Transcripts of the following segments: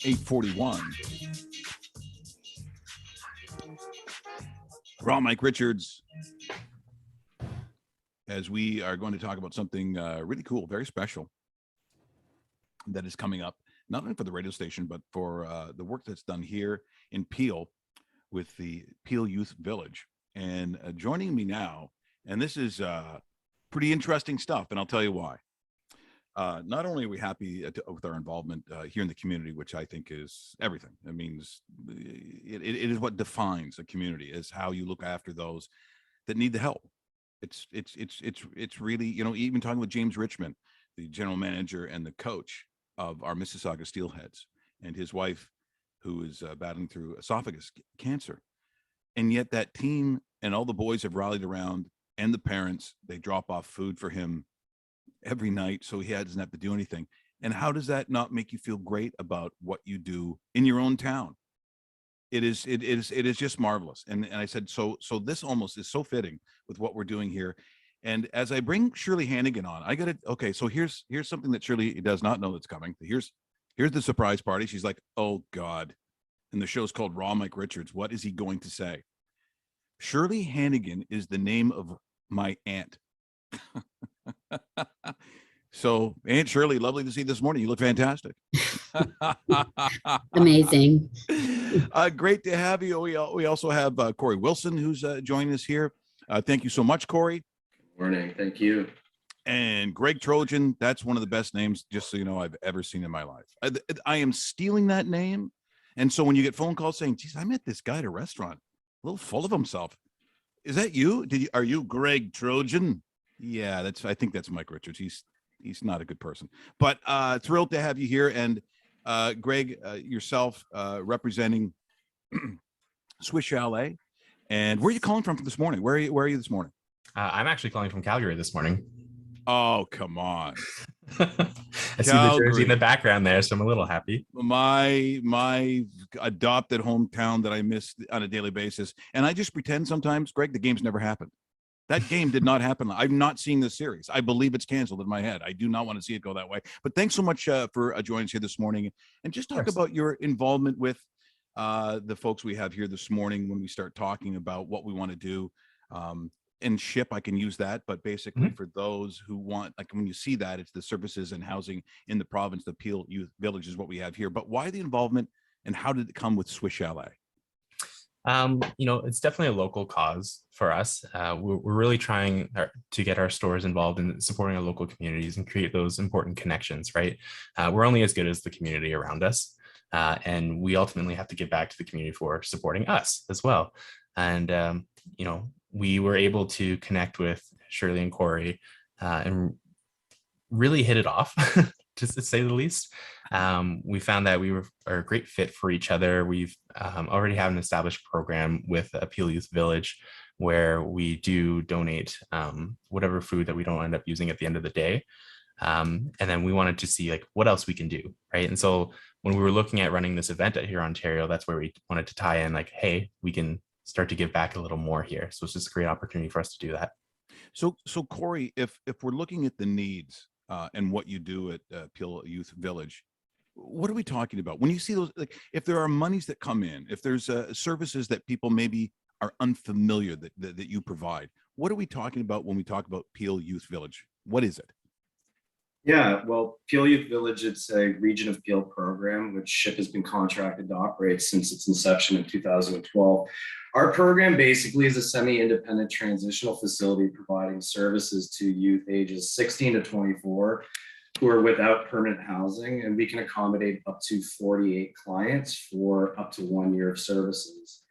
8:41. Raw Mike Richards, as we are going to talk about something really cool, very special, that is coming up, not only for the radio station, but for the work that's done here in Peel with the Peel Youth Village. And joining me now, and this is pretty interesting stuff, and I'll tell you why. Not only are we happy with our involvement here in the community, which I think is everything. It means it is what defines a community, is how you look after those that need the help. It's really, you know, even talking with James Richmond, the general manager and the coach of our Mississauga Steelheads, and his wife, who is battling through esophagus cancer. And yet that team and all the boys have rallied around, and the parents, they drop off food for him every night so he doesn't have to do anything. And how does that not make you feel great about what you do in your own town? It is just marvelous. And I said, so this almost is so fitting with what we're doing here. And as I bring Shirley Hannigan on, I got it. Okay, so here's something that Shirley does not know that's coming. Here's the surprise party. She's like, oh God. And the show's called Raw Mike Richards. What is he going to say? Shirley Hannigan is the name of my aunt. So, Aunt Shirley, lovely to see you this morning. You look fantastic. Amazing. Great to have you. We also have Corey Wilson, who's joining us here. Thank you so much, Corey. Morning. Thank you. And Greg Trojan, that's one of the best names, just so you know, I've ever seen in my life. I am stealing that name. And so when you get phone calls saying, geez, I met this guy at a restaurant, a little full of himself. Is that you? Are you Greg Trojan? Yeah, I think that's Mike Richards. He's not a good person, but thrilled to have you here. And Greg, yourself representing Swiss Chalet. And where are you calling from this morning? Where are you this morning? I'm actually calling from Calgary this morning. Oh, come on. I see the jersey in the background there, so I'm a little happy. My adopted hometown that I miss on a daily basis. And I just pretend sometimes, Greg, the game's never happened. That game did not happen. I'm not seeing this series. I believe it's canceled in my head. I do not want to see it go that way. But thanks so much for joining us here this morning. And just talk about your involvement with the folks we have here this morning when we start talking about what we want to do. And SHIP, I can use that. But basically for those who want, like when you see that, it's the services and housing in the province, the Peel Youth Village is what we have here. But why the involvement and how did it come with Swiss Chalet? It's definitely a local cause for us. We're really trying to get our stores involved in supporting our local communities and create those important connections, right? We're only as good as the community around us. And we ultimately have to give back to the community for supporting us as well. And, we were able to connect with Shirley and Corey and really hit it off, just to say the least. We found that we are a great fit for each other. We've already have an established program with Peel Youth Village where we do donate whatever food that we don't end up using at the end of the day. And then we wanted to see like what else we can do, right? And so when we were looking at running this event at here Ontario, that's where we wanted to tie in like, hey, we can start to give back a little more here. So it's just a great opportunity for us to do that. So Corey, if we're looking at the needs and what you do at Peel Youth Village, what are we talking about when you see those? Like, if there are monies that come in, if there's services that people maybe are unfamiliar that you provide, what are we talking about when we talk about Peel Youth Village? What is it? Yeah, well, Peel Youth Village, it's a Region of Peel program, which SHIP has been contracted to operate since its inception in 2012. Our program basically is a semi-independent transitional facility providing services to youth ages 16 to 24 who are without permanent housing, and we can accommodate up to 48 clients for up to 1 year of services.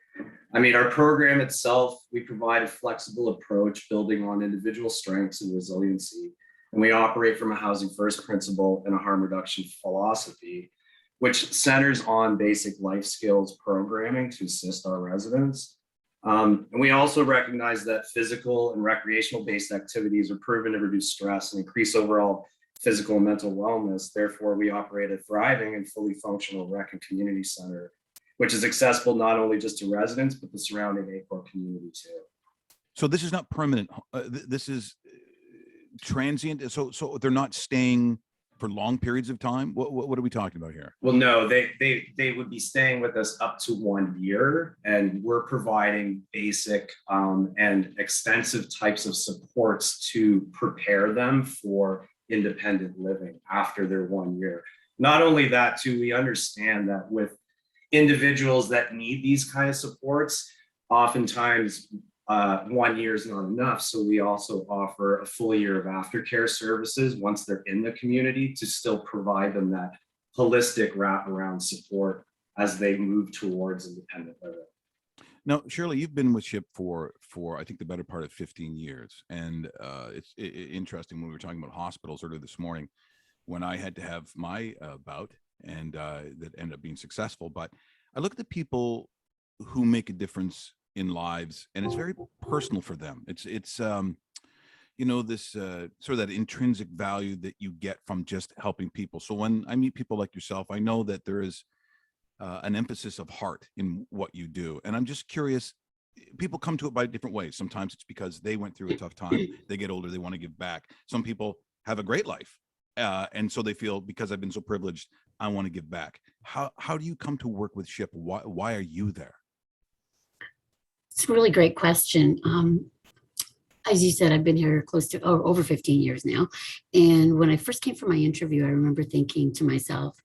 I mean, our program itself, we provide a flexible approach building on individual strengths and resiliency. And we operate from a housing first principle and a harm reduction philosophy, which centers on basic life skills programming to assist our residents. And we also recognize that physical and recreational based activities are proven to reduce stress and increase overall physical and mental wellness. Therefore, we operate a thriving and fully functional rec and community center, which is accessible not only just to residents, but the surrounding ACOR community too. So this is not permanent. This is transient. So they're not staying for long periods of time? What are we talking about here? Well, no, they would be staying with us up to 1 year, and we're providing basic and extensive types of supports to prepare them for independent living after their 1 year. Not only that, too, we understand that with individuals that need these kind of supports, oftentimes 1 year is not enough. So we also offer a full year of aftercare services once they're in the community to still provide them that holistic wraparound support as they move towards independent living. Now, Shirley, you've been with SHIP for I think the better part of 15 years. And it's interesting when we were talking about hospitals earlier this morning, when I had to have my bout and that ended up being successful. But I look at the people who make a difference in lives, and it's very personal for them. It's you know, this sort of that intrinsic value that you get from just helping people. So when I meet people like yourself, I know that there is an emphasis of heart in what you do. And I'm just curious, people come to it by different ways. Sometimes it's because they went through a tough time, they get older, they want to give back. Some people have a great life, and so they feel, because I've been so privileged, I want to give back. How do you come to work with SHIP? Why are you there? It's a really great question. As you said, I've been here close to over 15 years now. And when I first came for my interview, I remember thinking to myself,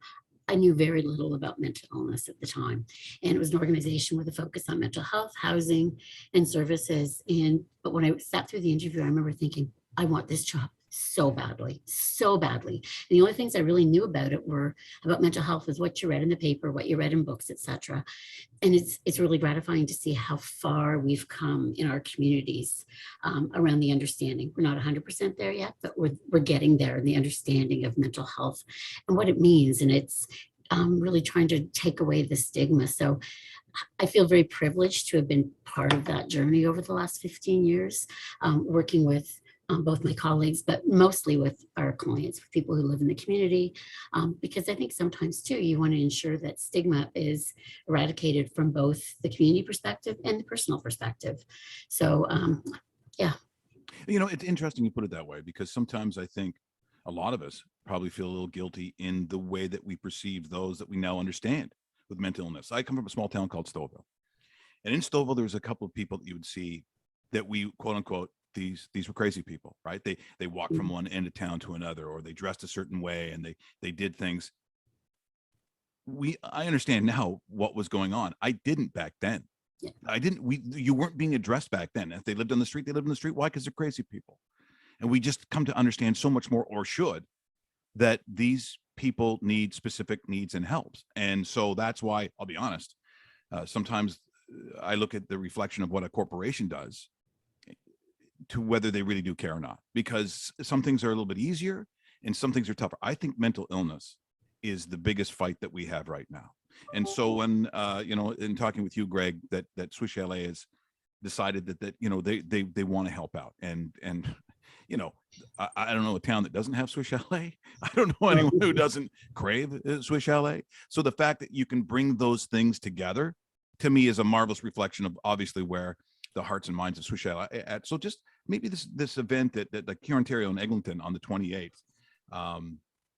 I knew very little about mental illness at the time. And it was an organization with a focus on mental health, housing, and services. But when I sat through the interview, I remember thinking, I want this job so badly, so badly. And the only things I really knew about it were about mental health was what you read in the paper, what you read in books, etc. And it's really gratifying to see how far we've come in our communities around the understanding. We're not 100% there yet, but we're getting there in the understanding of mental health and what it means. And it's really trying to take away the stigma. So I feel very privileged to have been part of that journey over the last 15 years, working with both my colleagues, but mostly with our clients, with people who live in the community, because I think sometimes too, you want to ensure that stigma is eradicated from both the community perspective and the personal perspective. So, yeah. You know, it's interesting you put it that way, because sometimes I think a lot of us probably feel a little guilty in the way that we perceive those that we now understand with mental illness. I come from a small town called Stouffville. And in Stouffville, there was a couple of people that you would see that we, quote unquote, these were crazy people, right? They walked from one end of town to another, or they dressed a certain way, and they did things. I understand now what was going on. I didn't back then. Yeah. You weren't being addressed back then. If they lived on the street, they lived on the street. Why? Because they're crazy people. And we just come to understand so much more, or should, that these people need specific needs and helps. And so that's why, I'll be honest, sometimes I look at the reflection of what a corporation does to whether they really do care or not, because some things are a little bit easier and some things are tougher. I think mental illness is the biggest fight that we have right now. And so when, you know, in talking with you, Greg, that Swiss Chalet has decided that you know, they want to help out. And, you know, I don't know a town that doesn't have Swiss Chalet. I don't know anyone who doesn't crave Swiss Chalet. So the fact that you can bring those things together, to me, is a marvelous reflection of obviously where the hearts and minds of Swiss Chalet at. So just maybe this event that like here in Ontario in Eglinton on the 28th,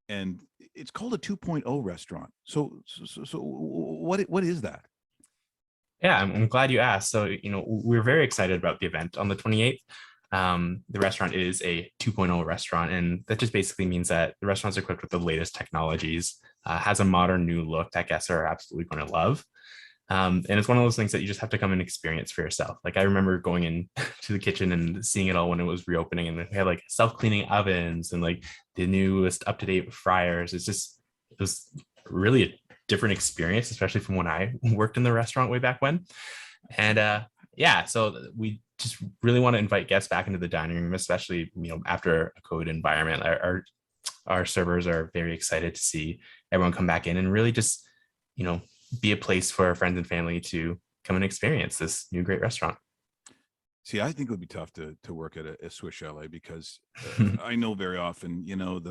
and it's called a 2.0 restaurant. So what is that? Yeah, I'm glad you asked. So, you know, we're very excited about the event on the 28th. The restaurant is a 2.0 restaurant, and that just basically means that the restaurant's equipped with the latest technologies, has a modern new look that guests are absolutely going to love. And it's one of those things that you just have to come and experience for yourself. Like, I remember going in to the kitchen and seeing it all when it was reopening, and we had like self-cleaning ovens and like the newest up-to-date fryers. It was really a different experience, especially from when I worked in the restaurant way back when. And yeah, so we just really want to invite guests back into the dining room, especially, you know, after a COVID environment. Our servers are very excited to see everyone come back in and really just, you know, be a place for our friends and family to come and experience this new great restaurant. See, I think it would be tough to work at a Swiss Chalet, because I know very often, you know,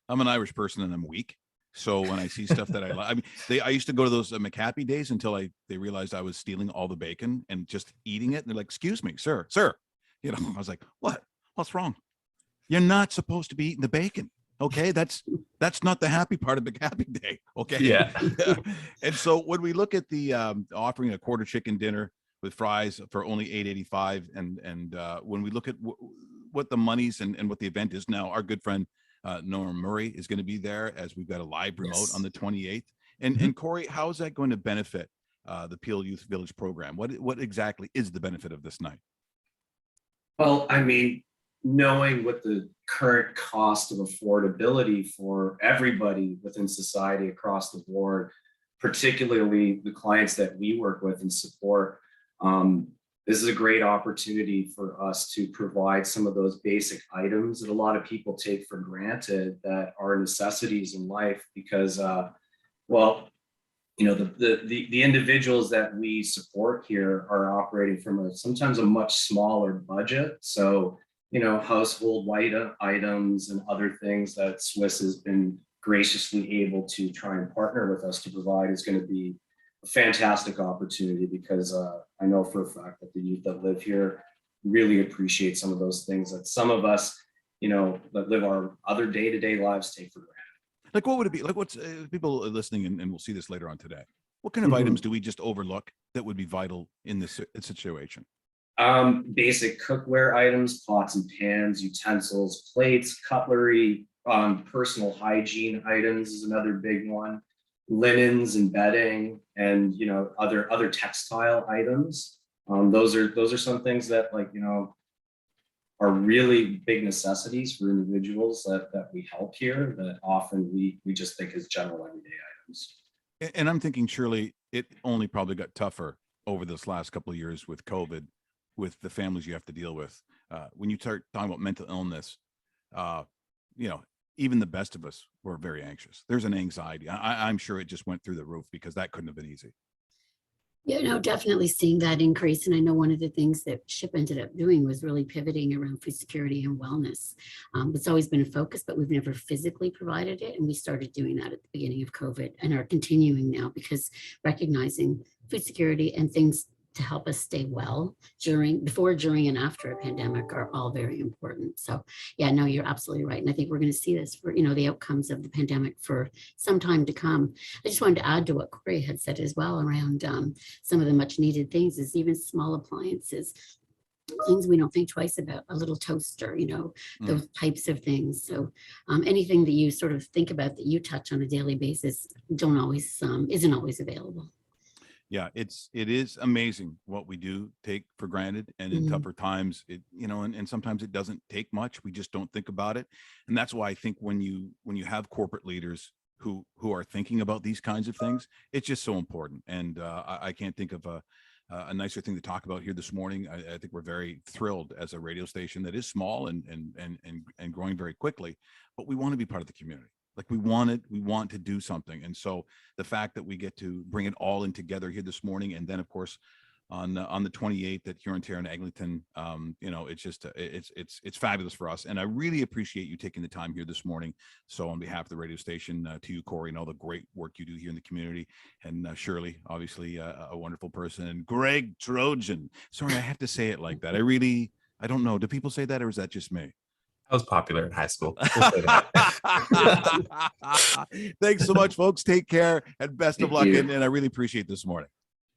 I'm an Irish person and I'm weak. So when I see stuff that I like, I mean, I used to go to those McHappy days until they realized I was stealing all the bacon and just eating it. And they're like, "Excuse me, sir," you know. I was like, "What's wrong? You're not supposed to be eating the bacon." Okay, that's not the happy part of Big Happy Day. Okay. Yeah. And so when we look at the offering a quarter chicken dinner with fries for only $8.85, and when we look at what the monies and what the event is now, our good friend Norm Murray is going to be there, as we've got a live remote on the 28th. And Corey, how is that going to benefit the Peel Youth Village program? What exactly is the benefit of this night? Well, I mean, knowing what the current cost of affordability for everybody within society across the board, particularly the clients that we work with and support, this is a great opportunity for us to provide some of those basic items that a lot of people take for granted that are necessities in life because, well, you know, the individuals that we support here are operating from sometimes a much smaller budget. So, you know, household items and other things that Swiss has been graciously able to try and partner with us to provide is going to be a fantastic opportunity because I know for a fact that the youth that live here really appreciate some of those things that some of us, you know, that live our other day-to-day lives take for granted. Like, what would it be? Like, what's people are listening, and we'll see this later on today. What kind of items do we just overlook that would be vital in this situation? Basic cookware items, pots and pans, utensils, plates, cutlery, personal hygiene items is another big one. Linens and bedding, and you know, other textile items. Those are some things that, like, you know, are really big necessities for individuals that we help here that often we just think is general everyday items. And I'm thinking surely it only probably got tougher over this last couple of years with COVID, with the families you have to deal with. When you start talking about mental illness, you know, even the best of us were very anxious. There's an anxiety. I'm sure it just went through the roof because that couldn't have been easy. Yeah, no, definitely seeing that increase. And I know one of the things that SHIP ended up doing was really pivoting around food security and wellness. It's always been a focus, but we've never physically provided it. And we started doing that at the beginning of COVID and are continuing now because recognizing food security and things to help us stay well before, during, and after a pandemic are all very important. So yeah, no, you're absolutely right. And I think we're going to see this for, you know, the outcomes of the pandemic for some time to come. I just wanted to add to what Corey had said as well around some of the much needed things is even small appliances, things we don't think twice about, a little toaster, you know, those types of things. So anything that you sort of think about that you touch on a daily basis isn't always available. Yeah, it is amazing what we do take for granted, and in tougher times, you know, and sometimes it doesn't take much. We just don't think about it, and that's why I think when you have corporate leaders who are thinking about these kinds of things, it's just so important. And I can't think of a nicer thing to talk about here this morning. I think we're very thrilled as a radio station that is small and growing very quickly, but we want to be part of the community. Like we want to do something. And so the fact that we get to bring it all in together here this morning, and then of course on the 28th at Hurontario and Eglinton, you know, it's just it's fabulous for us. And I really appreciate you taking the time here this morning. So on behalf of the radio station, to you, Corey, and all the great work you do here in the community, and Shirley, obviously a wonderful person, and Greg Trojan. Sorry, I have to say it like that. I don't know. Do people say that, or is that just me? I was popular in high school. Thanks so much, folks. Take care and best of luck. And I really appreciate this morning.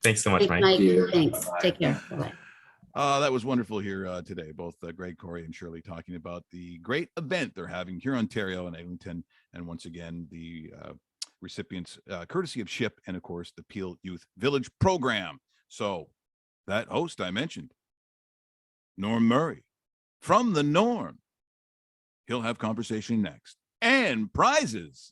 Thanks so much, Mike. Thanks. Take care. Bye-bye. That was wonderful here today. Both Greg, Corey, and Shirley talking about the great event they're having here in Ontario and Eglinton. And once again, the recipients, courtesy of SHIP and, of course, the Peel Youth Village program. So that host I mentioned, Norm Murray from the Norm. He'll have conversation next and prizes.